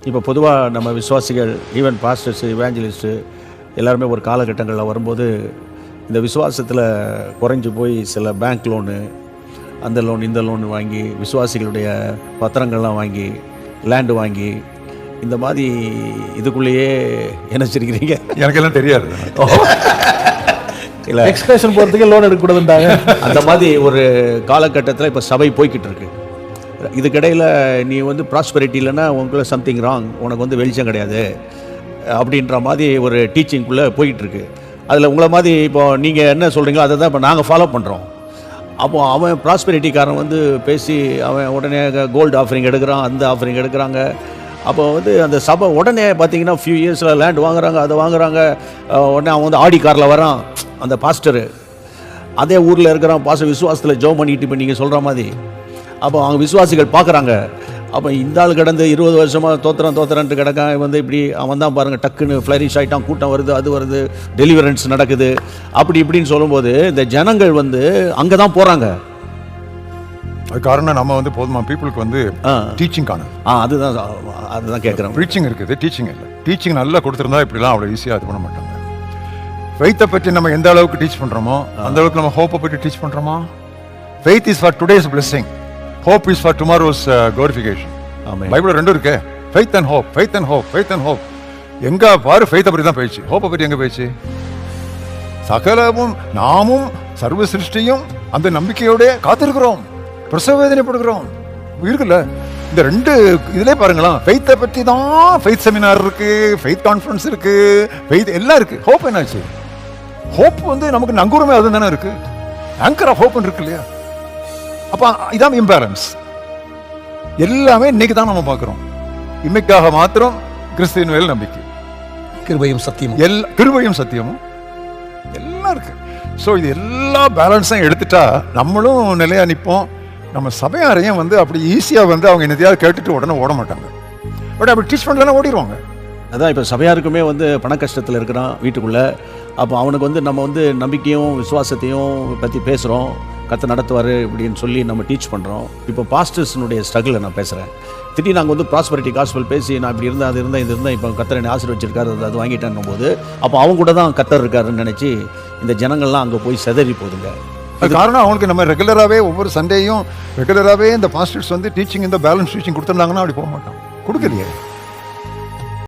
இப்போ பொதுவாக நம்ம விசுவாசிகள், ஈவன் பாஸ்டர்ஸு, இவாஞ்சலிஸ்ட்டு எல்லாருமே ஒரு காலகட்டங்களில் வரும்போது இந்த விசுவாசத்தில் குறைஞ்சி போய் சில பேங்க் லோனு, அந்த லோன் இந்த லோன் வாங்கி, விசுவாசிகளுடைய பத்திரங்கள்லாம் வாங்கி, லேண்டு வாங்கி, இந்த மாதிரி இதுக்குள்ளேயே என்ன வச்சிருக்கிறீங்க? எனக்கெல்லாம் தெரியாது. இல்லை, எக்ஸ்கர்ஷன் போகிறதுக்கே லோன் எடுக்கக்கூடாதுன்றாங்க. அந்த மாதிரி ஒரு காலகட்டத்தில் இப்போ சபை போய்கிட்டு இருக்கு. இதுக்கிடையில் நீ வந்து ப்ராஸ்பெரிட்டி இல்லைன்னா உங்களுக்குள்ள சம்திங் ராங், உனக்கு வந்து வெளிச்சம் கிடையாது அப்படின்ற மாதிரி ஒரு டீச்சிங்குள்ளே போயிட்டுருக்கு. அதில் உங்களை மாதிரி இப்போ நீங்கள் என்ன சொல்கிறீங்களோ அதை தான் இப்போ நாங்கள் ஃபாலோ பண்ணுறோம். அப்போது அவன் ப்ராஸ்பெரிட்டிக்காரன் வந்து பேசி அவன் உடனே கோல்டு ஆஃபரிங் எடுக்கிறான், அந்த ஆஃபரிங் எடுக்கிறாங்க. அப்போ வந்து அந்த சபை உடனே பார்த்தீங்கன்னா ஃபியூ இயர்ஸில் லேண்ட் வாங்குறாங்க, அதை வாங்குறாங்க. உடனே அவன் வந்து ஆடி காரில் வரான் அந்த பாஸ்டரு. அதே ஊரில் இருக்கிறான் பாஸ்டர் விசுவாசத்தில் ஜோம் பண்ணிட்டு இப்போ நீங்கள் சொல்கிற மாதிரி. அப்போ அவங்க விசுவாசிகள் பார்க்குறாங்க, அப்போ இந்த ஆள் கிடந்து 20 வருஷமாக தோத்துறான்ட்டு கிடக்கான், வந்து இப்படி அவன் தான் பாருங்கள் டக்குன்னு ஃப்ளரிஷ் ஆகிட்டான், கூட்டம் வருது, அது வருது, டெலிவரன்ஸ் நடக்குது, அப்படி இப்படின்னு சொல்லும்போது இந்த ஜனங்கள் வந்து அங்கே தான் போகிறாங்க. அது காரணம் நம்ம வந்து போதுமா பீப்புளுக்கு வந்து டீச்சிங் காணும். அதுதான் கேட்குறேன். ப்ரீச்சிங் இருக்குது, டீச்சிங் இல்லை. டீச்சிங் நல்லா கொடுத்துருந்தா இப்படிலாம் அவ்வளோ ஈஸியாக இது பண்ண மாட்டாங்க. ஃபெய்த்தை பற்றி நம்ம எந்த அளவுக்கு டீச் பண்ணுறோமோ அந்த அளவுக்கு நம்ம ஹோப்பை பற்றி டீச் பண்ணுறோமா? Faith is for today's blessing, hope is for tomorrow's glorification. Bible ரெண்டும் இருக்கு. faith and hope, faith and hope, faith and hope. எங்க பாரு faith பத்தி தான் பேச்சு, hope பத்தி எங்க பேச்சு? சகலமும் நாமும் சர்வ சிருஷ்டியும் அந்த நம்பிக்கையோட காத்திருக்கிறோம், பிரசவ வேதனைப்படுகிறோம் இருக்குல்ல. இந்த ரெண்டு இதுலயே பாருங்களா, faith பத்தி தான் faith செமினார் இருக்கு, faith கான்ஃபரன்ஸ் இருக்கு, faith எல்லாம் இருக்கு. hope என்னாச்சு? hope வந்து நமக்கு நங்கூரமே அது தானே இருக்கு, ஆங்கர் ஆஃப் ஹோப் இருக்கு இல்லையா? அப்ப இதான் இம்பேலன்ஸ். எல்லாமே இன்னைக்கு தான் நம்ம பார்க்கிறோம். இன்னைக்காக மாத்திரம் கிறிஸ்துவின் மேல் நம்பிக்கை, கிருபையும் சத்தியமும், கிருபையும் சத்தியமும் எல்லாம் இருக்கு. ஸோ இது எல்லா பேலன்ஸும் எடுத்துட்டா நம்மளும் நிலையா நிற்போம். நம்ம சபையாரையும் வந்து அப்படி ஈஸியா வந்து அவங்க என்னத்தையாவது கேட்டுட்டு உடனே ஓட மாட்டாங்க. பட் அப்படி டீச் பண்ணலன்னா ஓடிடுவாங்க. அதான் இப்போ சபையாருக்குமே வந்து பண கஷ்டத்தில் இருக்கிறான் வீட்டுக்குள்ளே. அப்போ அவனுக்கு வந்து நம்ம வந்து நம்பிக்கையும் விசுவாசத்தையும் பற்றி பேசுகிறோம், கர்த்தர் நடத்துவார் இப்படின்னு சொல்லி நம்ம டீச் பண்ணுறோம். இப்போ பாஸ்டர்ஸினுடைய ஸ்ட்ரகிளை நான் பேசுகிறேன். திடீர்னு நாங்கள் வந்து ப்ராஸ்பரிட்டி காஸ்பல் பேசி நான் இப்படி இருந்தேன், அது இருந்தேன், இது இருந்தேன், இப்போ கர்த்தர் என்னை ஆசீர்வதிச்சிருக்காரு, அது வாங்கிட்டேன்னும் போது அப்போ அவங்க கூட தான் கர்த்தர் இருக்காருன்னு நினச்சி இந்த ஜனங்கள்லாம் அங்கே போய் செதறி போகுதுங்க. அது காரணம் அவங்களுக்கு நம்ம ரெகுலராகவே ஒவ்வொரு சண்டேயும் ரெகுலராகவே இந்த பாஸ்டர்ஸ் வந்து டீச்சிங், இந்த பேலன்ஸ் டீச்சிங் கொடுத்துருந்தாங்கன்னா அப்படி போக மாட்டான், கொடுக்கலையே.